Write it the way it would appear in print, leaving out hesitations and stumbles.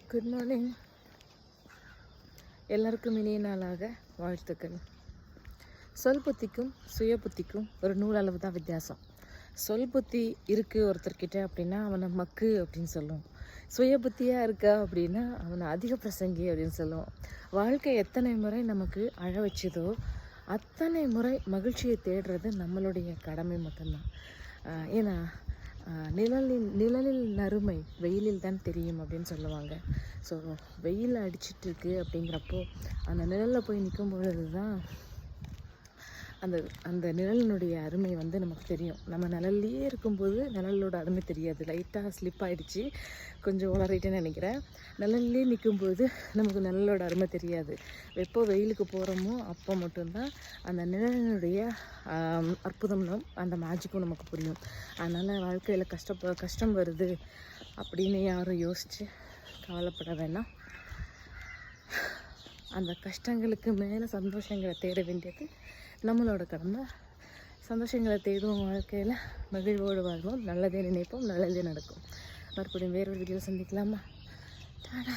Good morning. எல்லாருக்கும் இனிய நாளாக வாழ்த்துக்கள். சொல் புத்திக்கும் சுய புத்திக்கும் ஒரு நூலளவு தான் வித்தியாசம். சொல் புத்தி இருக்குது ஒருத்தர்கிட்ட அப்படின்னா அவனை மக்கு அப்படின்னு சொல்லுவோம். சுய புத்தியாக இருக்கா அப்படின்னா அவனை அதிக பிரசங்கி அப்படின்னு சொல்லுவோம். வாழ்க்கை எத்தனை முறை நமக்கு அழ வச்சதோ அத்தனை முறை மகிழ்ச்சியை தேடுறது நம்மளுடைய கடமை மட்டும்தான். ஏன்னா நிழலில் நறுமை வெயிலில் தான் தெரியும் அப்படின்னு சொல்லுவாங்க. ஸோ வெயில் அடிச்சிட்ருக்கு அப்படிங்கிறப்போ அந்த நிழலில் போய் நிற்கும் பொழுது தான் அந்த அந்த நிழலினுடைய அருமை வந்து நமக்கு தெரியும். நம்ம நிழல்லையே இருக்கும்போது நிழலோட அருமை தெரியாது. லைட்டாக ஸ்லிப் ஆகிடுச்சு, கொஞ்சம் உளறிட்டேன்னு நினைக்கிறேன். நிழல்லே நிற்கும்போது நமக்கு நிழலோட அருமை தெரியாது. எப்போ வெயிலுக்கு போகிறோமோ அப்போ மட்டும்தான் அந்த நிழலினுடைய அற்புதமும் அந்த மேஜிக்கும் நமக்கு புரியும். அதனால் வாழ்க்கையில் கஷ்டம் வருது அப்படின்னு யாரும் யோசித்து கவலைப்பட வேணாம். அந்த கஷ்டங்களுக்கு மேலே சந்தோஷங்களை தேட வேண்டியது நம்மளோட கடமை. சந்தோஷங்களை தேடுவோம், வாழ்க்கையில் மகிழ்வோடு வாழ்வோம், நல்லதே நினைப்போம், நல்லதே நடக்கும். மறுபடியும் வேறொரு வீடியோ சந்திக்கலாமா? டாடா.